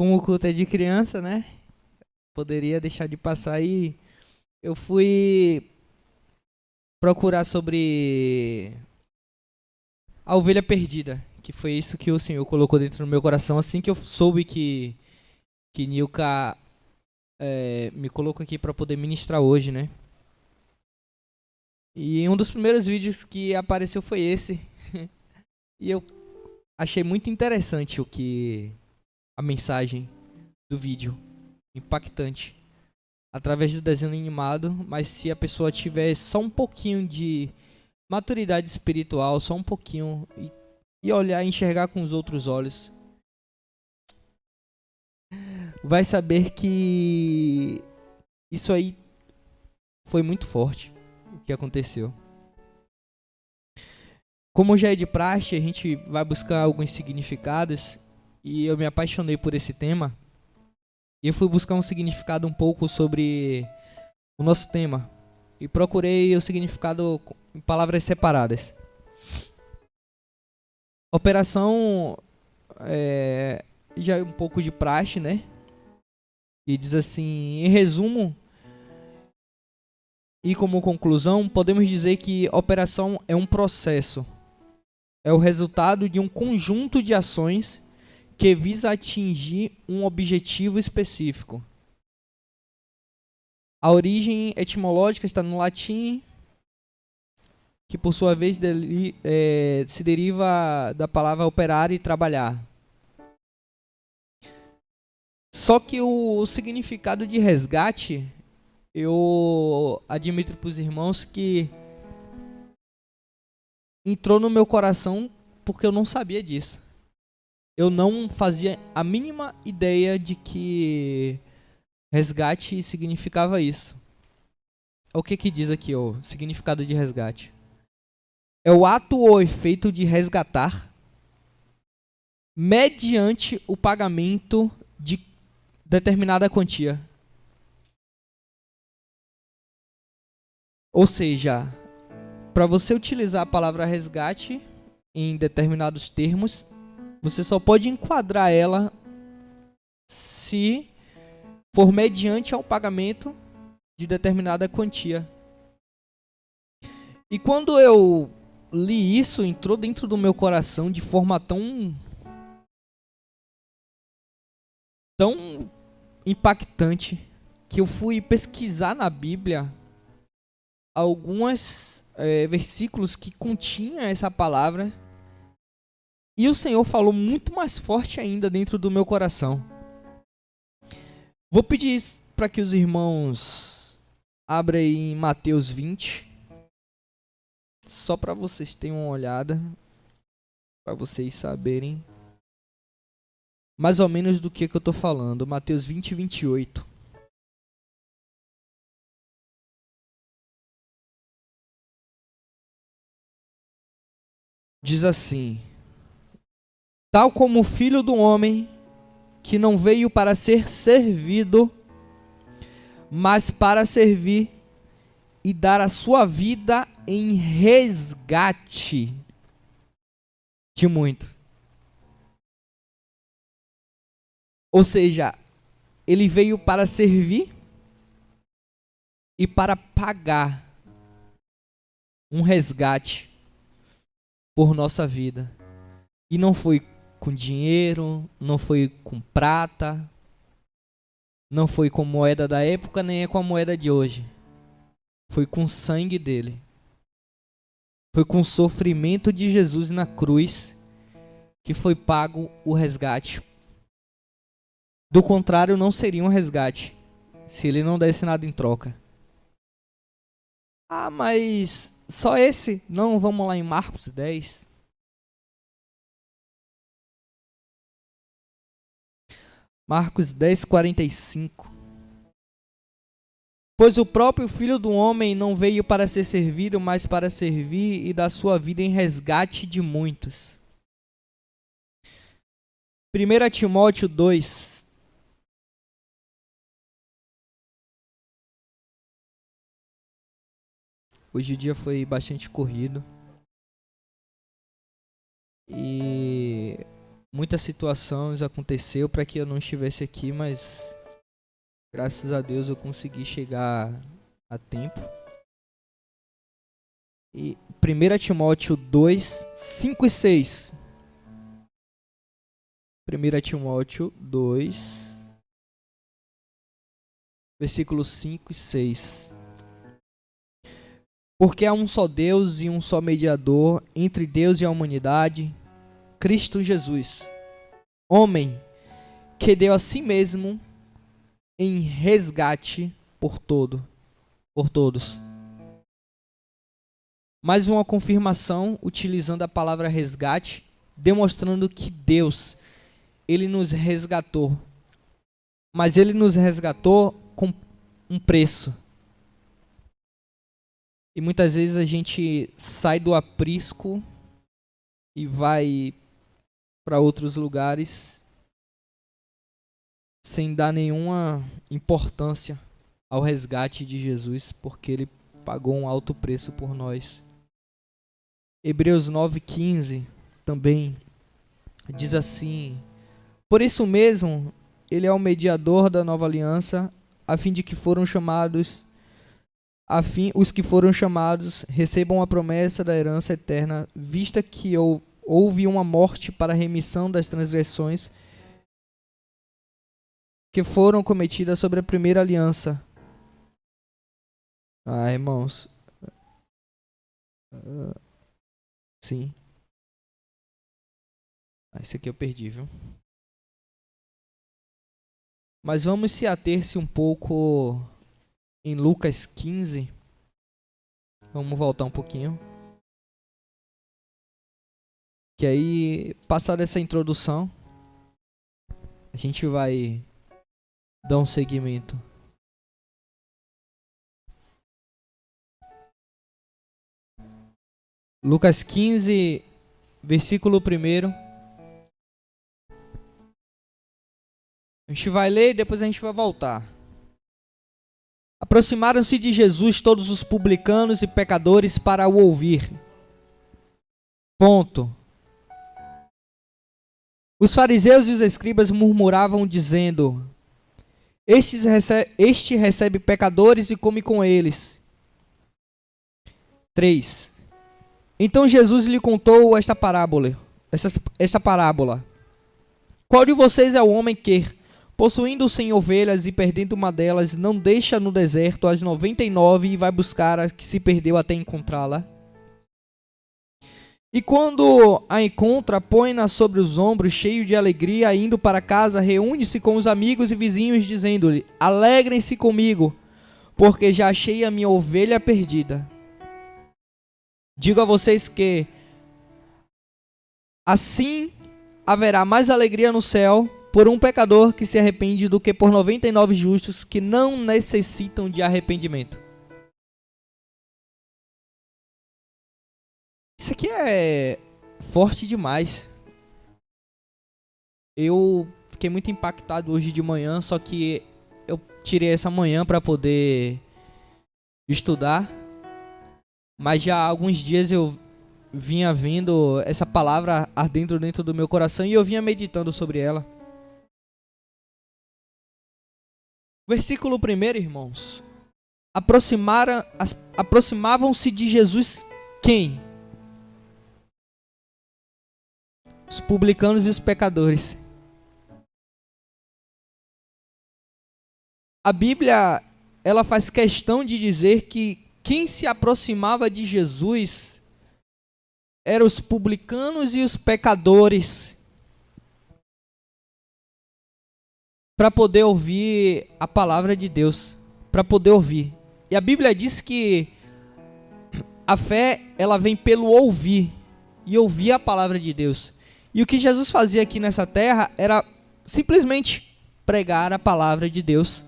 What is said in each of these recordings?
Como o culto é de criança, né? Poderia deixar de passar aí. Eu fui procurar sobre a ovelha perdida, que foi isso que o Senhor colocou dentro do meu coração assim que eu soube que Nilka me colocou aqui para poder ministrar hoje, né? E um dos primeiros vídeos que apareceu foi esse. E eu achei muito interessante a mensagem do vídeo, impactante, através do desenho animado, mas se a pessoa tiver só um pouquinho de maturidade espiritual, só um pouquinho, e olhar e enxergar com os outros olhos, vai saber que isso aí foi muito forte, o que aconteceu. Como já é de praxe, a gente vai buscar alguns significados, e eu me apaixonei por esse tema, e eu fui buscar um significado um pouco sobre o nosso tema, e procurei o significado em palavras separadas. Operação já é um pouco de praxe, né? E diz assim, em resumo e como conclusão, podemos dizer que operação é um processo, é o resultado de um conjunto de ações que visa atingir um objetivo específico. A origem etimológica está no latim, que por sua vez se deriva da palavra operar e trabalhar. Só que o significado de resgate, eu admito para os irmãos que entrou no meu coração porque eu não sabia disso. Eu não fazia a mínima ideia de que resgate significava isso. O que diz aqui o significado de resgate? É o ato ou efeito de resgatar mediante o pagamento de determinada quantia. Ou seja, para você utilizar a palavra resgate em determinados termos, você só pode enquadrar ela se for mediante ao pagamento de determinada quantia. E quando eu li isso, entrou dentro do meu coração de forma tão impactante que eu fui pesquisar na Bíblia alguns versículos que continham essa palavra, e o Senhor falou muito mais forte ainda dentro do meu coração. Vou pedir para que os irmãos abram aí em Mateus 20, só para vocês terem uma olhada, para vocês saberem mais ou menos do que eu estou falando. Mateus 20 e 28. Diz assim: tal como o Filho do Homem, que não veio para ser servido, mas para servir e dar a sua vida em resgate de muito. Ou seja, ele veio para servir e para pagar um resgate por nossa vida. E não foi com dinheiro, não foi com prata, não foi com moeda da época, nem é com a moeda de hoje. Foi com o sangue dele. Foi com o sofrimento de Jesus na cruz que foi pago o resgate. Do contrário, não seria um resgate se ele não desse nada em troca. Ah, mas só esse? Não, vamos lá em Marcos 10. Marcos 10, 45. Pois o próprio Filho do Homem não veio para ser servido, mas para servir e dar sua vida em resgate de muitos. 1 Timóteo 2. Hoje o dia foi bastante corrido. E Muitas situações aconteceu para que eu não estivesse aqui, mas graças a Deus eu consegui chegar a tempo. E 1 Timóteo 2, 5 e 6. 1 Timóteo 2, versículos 5 e 6. Porque há um só Deus e um só mediador entre Deus e a humanidade, Cristo Jesus, homem que deu a si mesmo em resgate por todos. Mais uma confirmação utilizando a palavra resgate, demonstrando que Deus, ele nos resgatou. Mas ele nos resgatou com um preço. E muitas vezes a gente sai do aprisco e vai para outros lugares sem dar nenhuma importância ao resgate de Jesus, porque ele pagou um alto preço por nós. Hebreus 9,15 também diz assim: por isso mesmo, ele é o mediador da nova aliança, os que foram chamados recebam a promessa da herança eterna, vista que houve uma morte para a remissão das transgressões que foram cometidas sobre a primeira aliança. Irmãos. Sim. Esse aqui eu perdi, viu? Mas vamos se ater-se um pouco em Lucas 15. Vamos voltar um pouquinho. Que aí, passada essa introdução, a gente vai dar um seguimento. Lucas 15, versículo 1. A gente vai ler e depois a gente vai voltar. Aproximaram-se de Jesus todos os publicanos e pecadores para o ouvir. Ponto. Os fariseus e os escribas murmuravam, dizendo: Este recebe pecadores e come com eles. 3. Então Jesus lhe contou esta parábola. Qual de vocês é o homem que, possuindo 100 ovelhas e perdendo uma delas, não deixa no deserto as 99 e vai buscar a que se perdeu até encontrá-la? E quando a encontra, põe-na sobre os ombros, cheio de alegria, indo para casa, reúne-se com os amigos e vizinhos, dizendo-lhe: alegrem-se comigo, porque já achei a minha ovelha perdida. Digo a vocês que assim haverá mais alegria no céu por um pecador que se arrepende do que por 99 justos que não necessitam de arrependimento. Isso aqui é forte demais. Eu fiquei muito impactado hoje de manhã, só que eu tirei essa manhã para poder estudar. Mas já há alguns dias eu vinha vendo essa palavra ardendo dentro do meu coração e eu vinha meditando sobre ela. Versículo 1, irmãos. Aproximavam-se de Jesus quem? Os publicanos e os pecadores. A Bíblia, ela faz questão de dizer que quem se aproximava de Jesus eram os publicanos e os pecadores, para poder ouvir a palavra de Deus, para poder ouvir. E a Bíblia diz que a fé, ela vem pelo ouvir, e ouvir a palavra de Deus. E o que Jesus fazia aqui nessa terra era simplesmente pregar a palavra de Deus,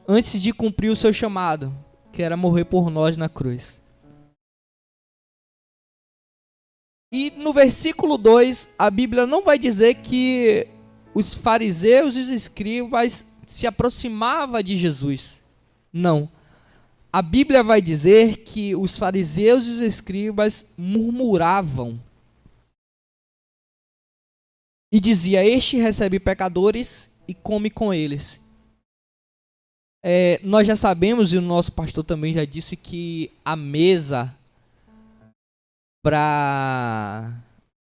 antes de cumprir o seu chamado, que era morrer por nós na cruz. E no versículo 2, a Bíblia não vai dizer que os fariseus e os escribas se aproximavam de Jesus. Não. A Bíblia vai dizer que os fariseus e os escribas murmuravam. e dizia: este recebe pecadores e come com eles. Nós já sabemos, e o nosso pastor também já disse, que a mesa para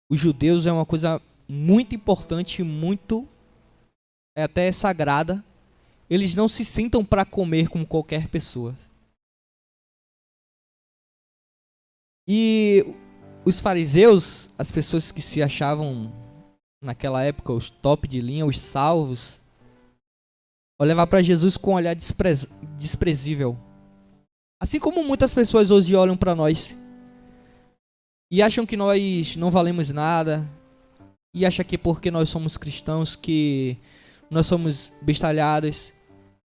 os judeus é uma coisa muito importante, muito até sagrada. Eles não se sentam para comer com qualquer pessoa. E os fariseus, as pessoas que se achavam naquela época os top de linha, os salvos, olhavam para Jesus com um olhar desprezível. Assim como muitas pessoas hoje olham para nós e acham que nós não valemos nada, e acham que porque nós somos cristãos que nós somos bestalhados,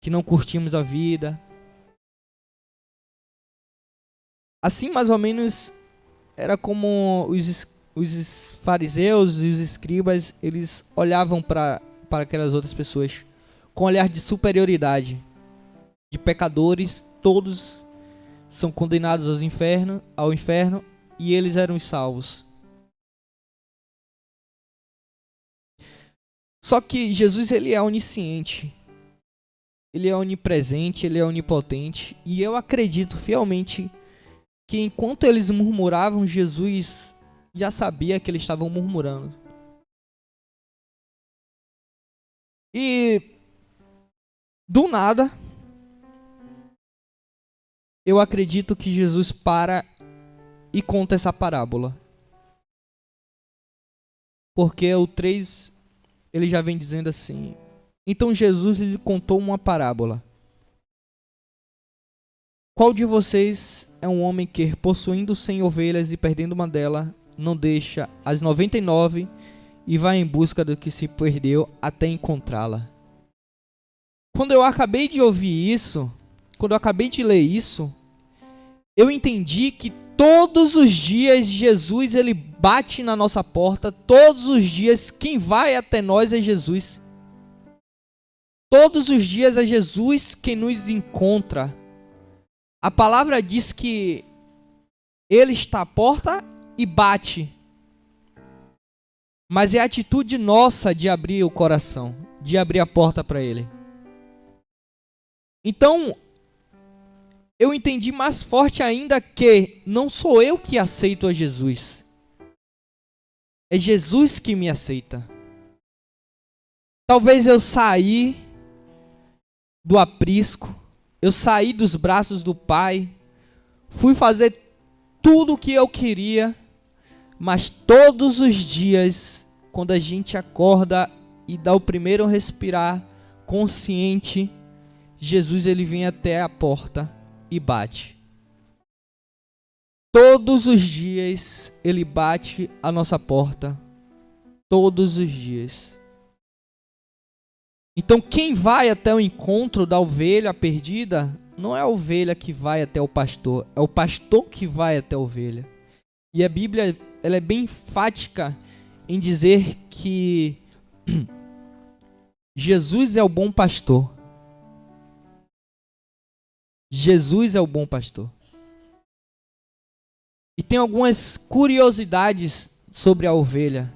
que não curtimos a vida. Assim, mais ou menos, era como os fariseus e os escribas, eles olhavam para aquelas outras pessoas com um olhar de superioridade, de pecadores. Todos são condenados ao inferno, e eles eram os salvos. Só que Jesus, ele é onisciente, ele é onipresente, ele é onipotente, e eu acredito fielmente que enquanto eles murmuravam, Jesus já sabia que eles estavam murmurando. E do nada, eu acredito que Jesus para e conta essa parábola. Porque o 3, ele já vem dizendo assim: então Jesus lhe contou uma parábola. Qual de vocês é um homem que, possuindo 100 ovelhas e perdendo uma delas, não deixa as 99 e vai em busca do que se perdeu até encontrá-la? Quando eu acabei de ouvir isso, quando eu acabei de ler isso, eu entendi que todos os dias Jesus, ele bate na nossa porta. Todos os dias quem vai até nós é Jesus. Todos os dias é Jesus quem nos encontra. A palavra diz que ele está à porta e bate. Mas é a atitude nossa de abrir o coração, de abrir a porta para ele. Então, eu entendi mais forte ainda que não sou eu que aceito a Jesus. É Jesus que me aceita. Talvez eu saí do aprisco, eu saí dos braços do Pai, fui fazer tudo o que eu queria, mas todos os dias, quando a gente acorda e dá o primeiro respirar consciente, Jesus, ele vem até a porta e bate. Todos os dias ele bate a nossa porta. Todos os dias. Então quem vai até o encontro da ovelha perdida não é a ovelha que vai até o pastor, é o pastor que vai até a ovelha. E a Bíblia, ela é bem enfática em dizer que Jesus é o bom pastor. Jesus é o bom pastor. E tem algumas curiosidades sobre a ovelha.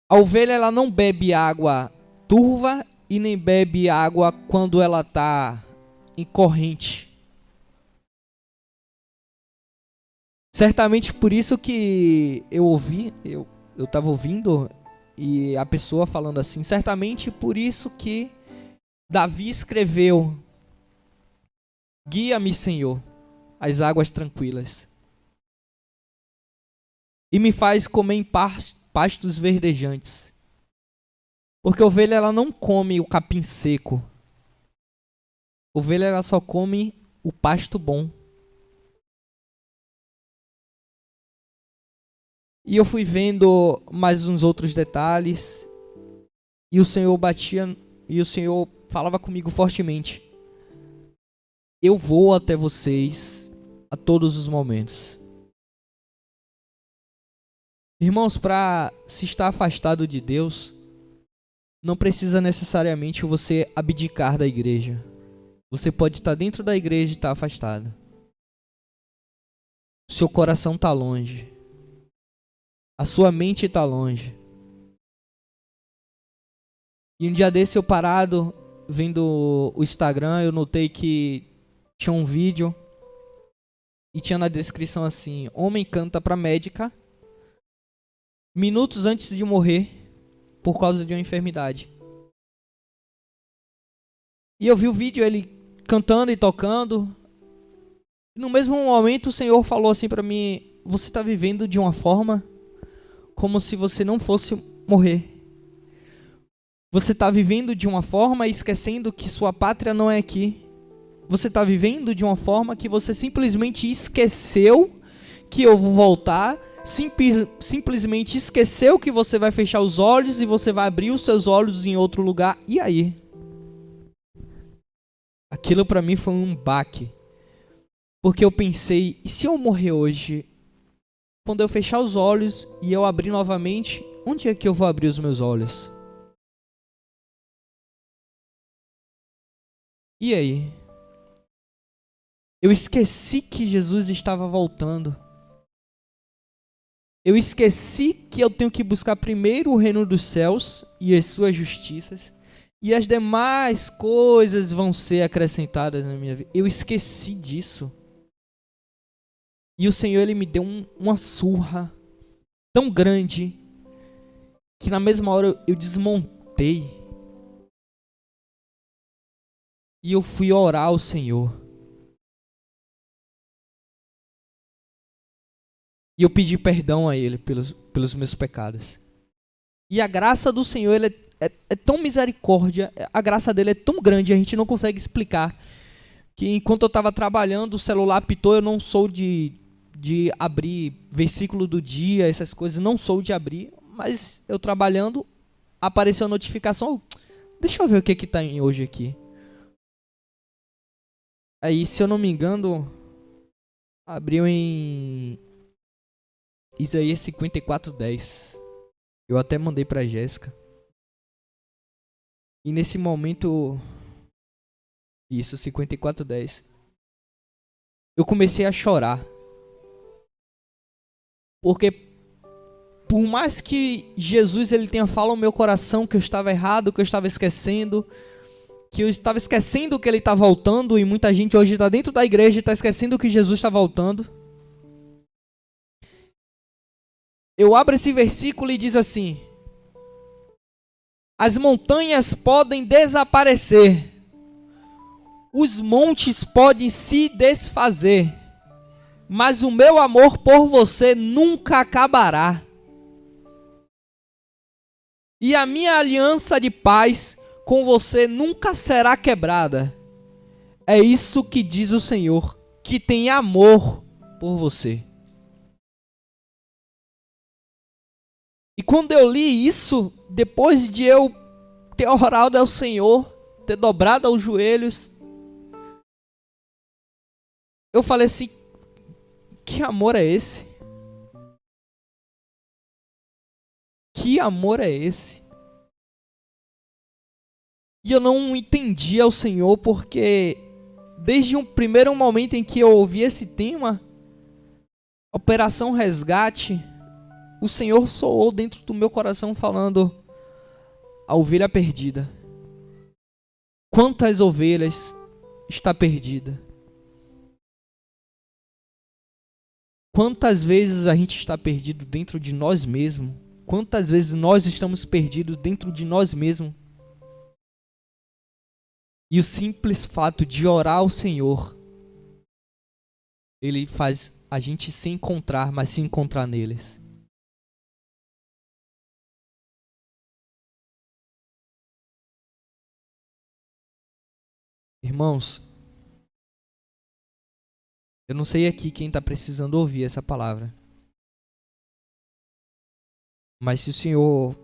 A ovelha, ela não bebe água turva e nem bebe água quando ela está em corrente. Certamente por isso que eu estava ouvindo e a pessoa falando assim, certamente por isso que Davi escreveu: guia-me, Senhor, às águas tranquilas, e me faz comer em pastos verdejantes. Porque a ovelha, ela não come o capim seco. A ovelha, ela só come o pasto bom. E eu fui vendo mais uns outros detalhes, e o Senhor falava comigo fortemente: eu vou até vocês a todos os momentos. Irmãos, para se estar afastado de Deus, não precisa necessariamente você abdicar da igreja. Você pode estar dentro da igreja e estar afastado. Seu coração está longe. A sua mente está longe. E um dia desse eu parado, vendo o Instagram, eu notei que tinha um vídeo e tinha na descrição assim: homem canta pra médica minutos antes de morrer por causa de uma enfermidade. E eu vi o vídeo, ele cantando e tocando. E no mesmo momento o Senhor falou assim pra mim: você tá vivendo de uma forma como se você não fosse morrer. Você está vivendo de uma forma esquecendo que sua pátria não é aqui. Você está vivendo de uma forma que você simplesmente esqueceu que eu vou voltar. Simplesmente esqueceu que você vai fechar os olhos e você vai abrir os seus olhos em outro lugar. E aí? Aquilo para mim foi um baque. Porque eu pensei, e se eu morrer hoje? Quando eu fechar os olhos e eu abrir novamente, onde é que eu vou abrir os meus olhos? E aí? Eu esqueci que Jesus estava voltando. Eu esqueci que eu tenho que buscar primeiro o reino dos céus e as suas justiças, e as demais coisas vão ser acrescentadas na minha vida. Eu esqueci disso. E o Senhor, Ele me deu uma surra tão grande que na mesma hora eu desmontei. E eu fui orar ao Senhor. E eu pedi perdão a Ele pelos meus pecados. E a graça do Senhor, Ele é tão misericórdia, a graça dele é tão grande, a gente não consegue explicar. Que enquanto eu estava trabalhando, o celular apitou, eu não sou de abrir versículo do dia, essas coisas, não sou de abrir. Mas eu trabalhando, apareceu a notificação, deixa eu ver o que está hoje aqui. Aí, se eu não me engano, abriu em Isaías 54:10. Eu até mandei pra Jéssica. E nesse momento, isso, 54:10, eu comecei a chorar. Porque por mais que Jesus ele tenha falado no meu coração que eu estava errado, que eu estava esquecendo, que ele está voltando, e muita gente hoje está dentro da igreja e está esquecendo que Jesus está voltando. Eu abro esse versículo e diz assim: as montanhas podem desaparecer, os montes podem se desfazer, mas o meu amor por você nunca acabará. E a minha aliança de paz com você nunca será quebrada. É isso que diz o Senhor, que tem amor por você. E quando eu li isso, depois de eu ter orado ao Senhor, ter dobrado os joelhos, eu falei assim: que amor é esse? Que amor é esse? E eu não entendia o Senhor, porque desde um primeiro momento em que eu ouvi esse tema, Operação Resgate, o Senhor soou dentro do meu coração falando: a ovelha perdida. Quantas ovelhas está perdida? Quantas vezes a gente está perdido dentro de nós mesmos? Quantas vezes nós estamos perdidos dentro de nós mesmos? E o simples fato de orar ao Senhor, Ele faz a gente se encontrar, mas se encontrar neles. Irmãos, eu não sei aqui quem está precisando ouvir essa palavra. Mas se o Senhor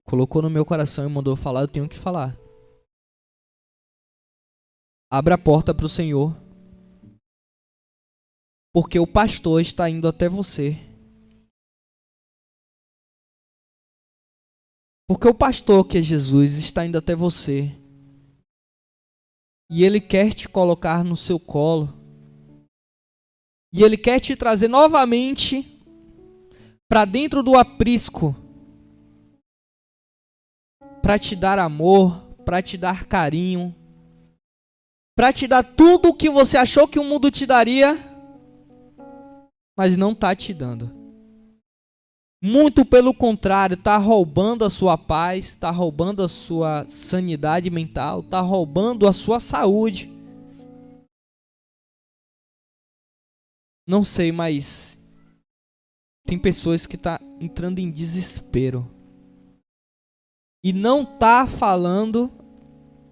colocou no meu coração e mandou falar, eu tenho que falar. Abra a porta para o Senhor, porque o pastor está indo até você. Porque o pastor, que é Jesus, está indo até você. E Ele quer te colocar no seu colo. E Ele quer te trazer novamente para dentro do aprisco, para te dar amor, para te dar carinho, para te dar tudo o que você achou que o mundo te daria, mas não está te dando. Muito pelo contrário, está roubando a sua paz, está roubando a sua sanidade mental, está roubando a sua saúde. Não sei, mas tem pessoas que estão entrando em desespero e não está falando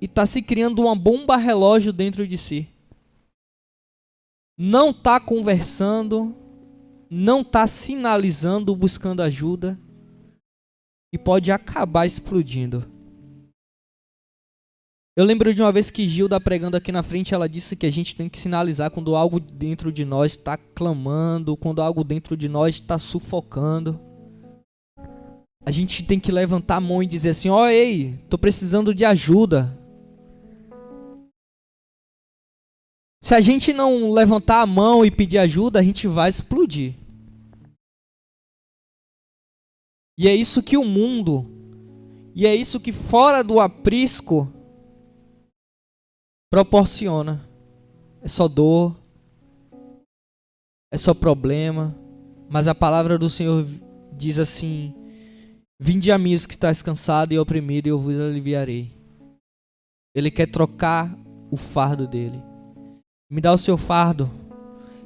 e está se criando uma bomba relógio dentro de si. Não está conversando, não está sinalizando, buscando ajuda e pode acabar explodindo. Eu lembro de uma vez que Gilda pregando aqui na frente, ela disse que a gente tem que sinalizar quando algo dentro de nós está clamando, quando algo dentro de nós está sufocando. A gente tem que levantar a mão e dizer assim, ó, ei, tô precisando de ajuda. Se a gente não levantar a mão e pedir ajuda, a gente vai explodir. E é isso que o mundo, e é isso que fora do aprisco proporciona. É só dor, é só problema, mas a palavra do Senhor diz assim, vinde a mim os que estáis cansados e oprimidos e eu vos aliviarei. Ele quer trocar o fardo dele. Me dá o seu fardo,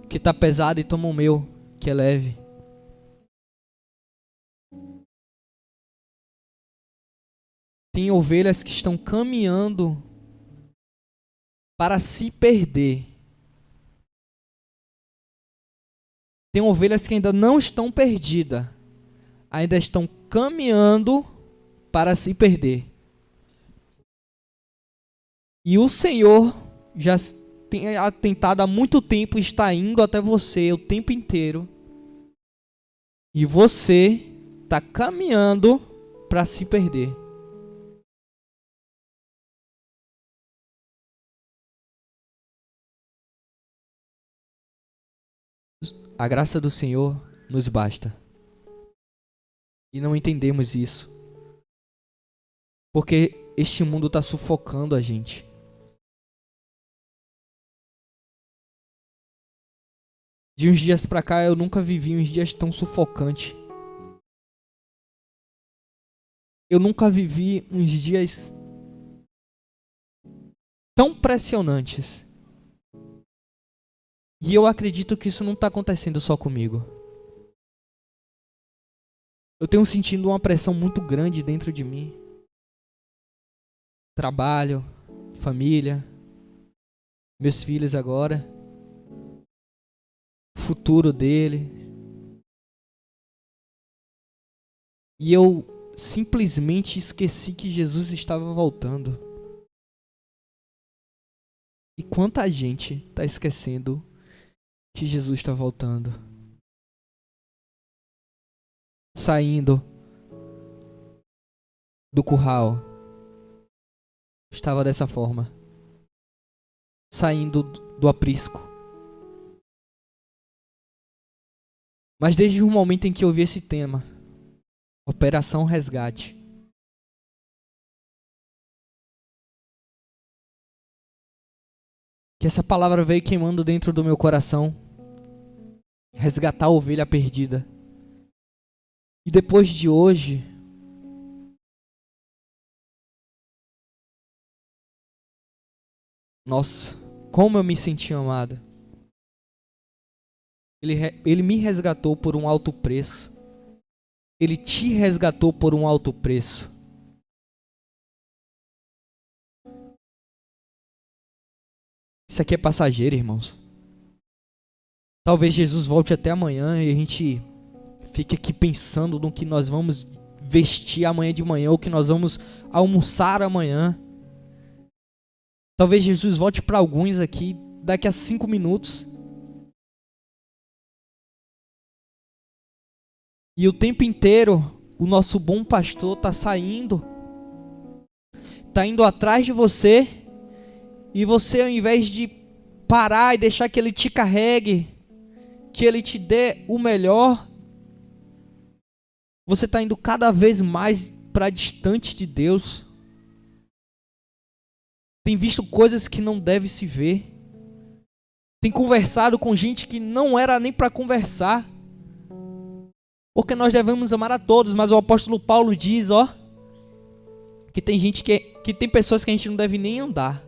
que está pesado, e toma o meu, que é leve. Tem ovelhas que estão caminhando para se perder. Tem ovelhas que ainda não estão perdidas, ainda estão caminhando para se perder. E o Senhor já tem tentado há muito tempo, está indo até você o tempo inteiro. E você está caminhando para se perder. A graça do Senhor nos basta. E não entendemos isso. Porque este mundo está sufocando a gente. De uns dias pra cá eu nunca vivi uns dias tão sufocantes. Eu nunca vivi uns dias tão pressionantes. E eu acredito que isso não está acontecendo só comigo. Eu tenho sentido uma pressão muito grande dentro de mim. Trabalho, família, meus filhos agora, futuro dele. E eu simplesmente esqueci que Jesus estava voltando. E quanta gente está esquecendo que Jesus está voltando. Saindo do curral. Estava dessa forma. Saindo do aprisco. Mas desde o momento em que eu vi esse tema, Operação Resgate, que essa palavra veio queimando dentro do meu coração. Resgatar a ovelha perdida. E depois de hoje, nossa, como eu me senti amado. Ele me resgatou por um alto preço. Ele te resgatou por um alto preço. Isso aqui é passageiro, irmãos. Talvez Jesus volte até amanhã e a gente fique aqui pensando no que nós vamos vestir amanhã de manhã, ou que nós vamos almoçar amanhã. Talvez Jesus volte para alguns aqui daqui a 5 minutos. E o tempo inteiro, o nosso bom pastor está saindo. Está indo atrás de você. E você, ao invés de parar e deixar que ele te carregue, que ele te dê o melhor, Você está indo cada vez mais para distante de Deus. Tem visto coisas que não deve se ver. Tem conversado com gente que não era nem para conversar. Porque nós devemos amar a todos, mas o apóstolo Paulo diz, que tem gente que tem pessoas que a gente não deve nem andar.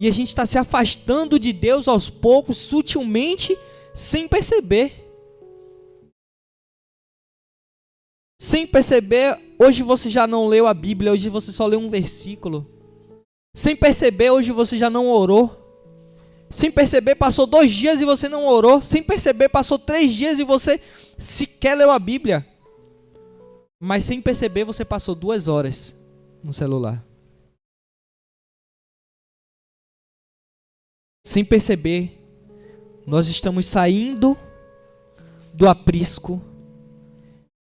E a gente está se afastando de Deus aos poucos, sutilmente, sem perceber. Sem perceber, hoje você já não leu a Bíblia, hoje você só leu um versículo. Sem perceber, hoje você já não orou. Sem perceber, passou 2 dias e você não orou. Sem perceber, passou 3 dias e você sequer leu a Bíblia. Mas sem perceber, você passou 2 horas no celular. Sem perceber, nós estamos saindo do aprisco.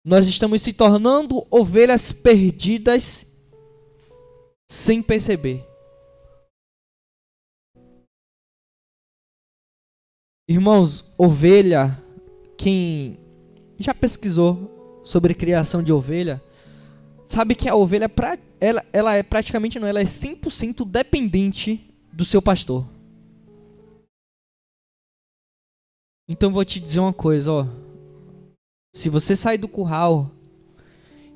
Nós estamos se tornando ovelhas perdidas sem perceber. Irmãos, ovelha, quem já pesquisou sobre criação de ovelha, sabe que a ovelha, ela é praticamente, não, ela é 100% dependente do seu pastor. Então vou te dizer uma coisa, se você sair do curral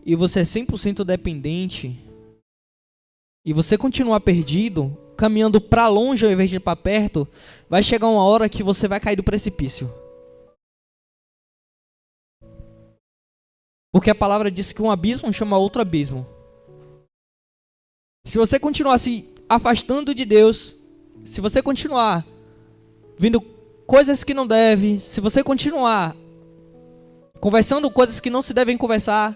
e você é 100% dependente e você continuar perdido, caminhando para longe ao invés de ir para perto, vai chegar uma hora que você vai cair do precipício. Porque a palavra diz que um abismo chama outro abismo. Se você continuar se afastando de Deus, se você continuar vendo coisas que não deve, se você continuar conversando coisas que não se devem conversar,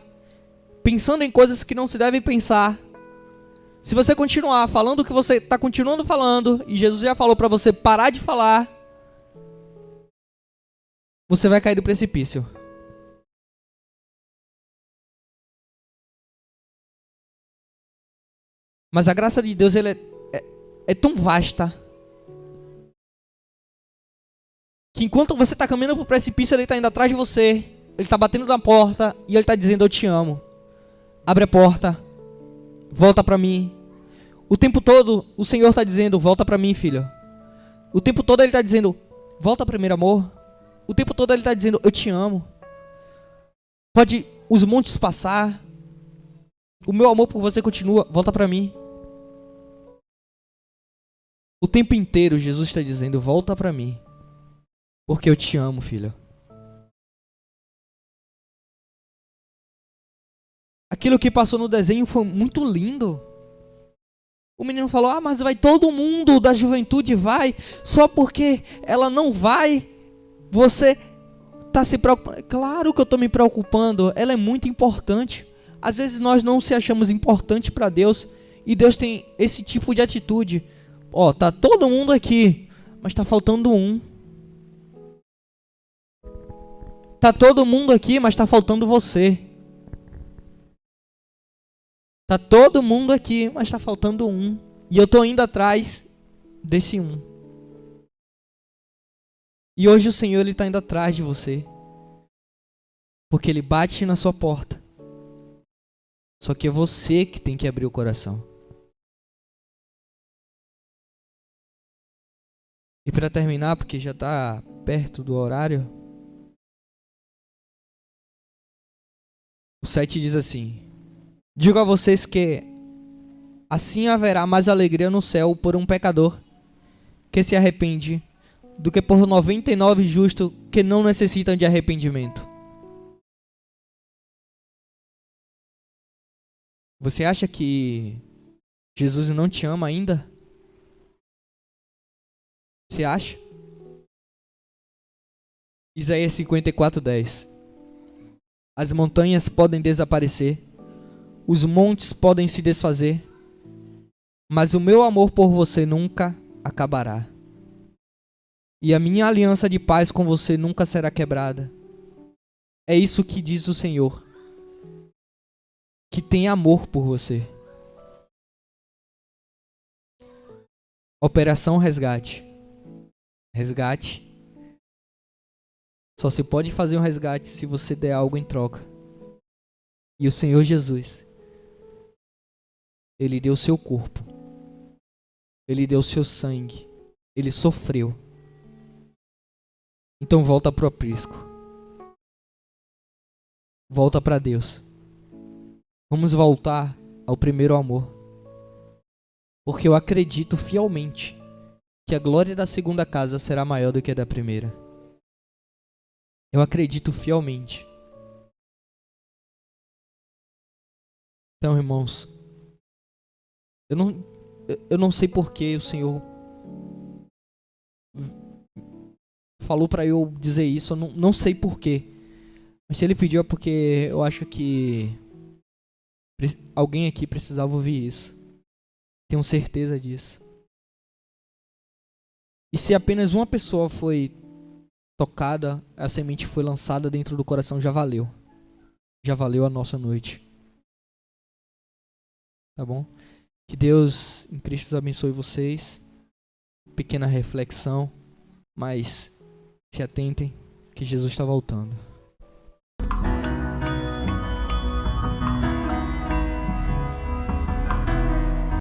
pensando em coisas que não se devem pensar, se você continuar falando o que você está continuando falando, e Jesus já falou para você parar de falar, você vai cair do precipício. Mas a graça de Deus é tão vasta, que enquanto você está caminhando para o precipício, Ele está indo atrás de você, Ele está batendo na porta e Ele está dizendo: eu te amo. Abre a porta, volta para mim. O tempo todo o Senhor está dizendo: volta para mim, filho. O tempo todo Ele está dizendo: volta, primeiro amor. O tempo todo Ele está dizendo: eu te amo. Pode os montes passar, o meu amor por você continua, volta para mim. O tempo inteiro Jesus está dizendo: volta para mim, porque eu te amo, filho. Aquilo que passou no desenho foi muito lindo. O menino falou: mas vai todo mundo da juventude, vai. Só porque ela não vai, você está se preocupando. Claro que eu estou me preocupando. Ela é muito importante. Às vezes nós não se achamos importantes para Deus. E Deus tem esse tipo de atitude. Tá todo mundo aqui, mas está faltando um. Tá todo mundo aqui, mas está faltando você. Tá todo mundo aqui, mas está faltando um. E eu estou indo atrás desse um. E hoje o Senhor está indo atrás de você. Porque Ele bate na sua porta. Só que é você que tem que abrir o coração. E para terminar, porque já está perto do horário, o 7 diz assim: digo a vocês que assim haverá mais alegria no céu por um pecador que se arrepende do que por 99 justos que não necessitam de arrependimento. Você acha que Jesus não te ama ainda? Você acha? Isaías 54:10. As montanhas podem desaparecer, os montes podem se desfazer, mas o meu amor por você nunca acabará. E a minha aliança de paz com você nunca será quebrada. É isso que diz o Senhor, que tem amor por você. Operação Resgate. Resgate Só se pode fazer um resgate se você der algo em troca. E o Senhor Jesus, Ele deu o seu corpo. Ele deu o seu sangue. Ele sofreu. Então volta pro aprisco. Volta para Deus. Vamos voltar ao primeiro amor. Porque eu acredito fielmente que a glória da segunda casa será maior do que a da primeira. Eu acredito fielmente. Então, irmãos, eu não sei por que o Senhor falou para eu dizer isso, eu não sei por quê. Mas se Ele pediu é porque eu acho que alguém aqui precisava ouvir isso. Tenho certeza disso. E se apenas uma pessoa foi tocada, a semente foi lançada dentro do coração, já valeu. Já valeu a nossa noite. Tá bom? Que Deus em Cristo abençoe vocês. Pequena reflexão, mas se atentem que Jesus está voltando.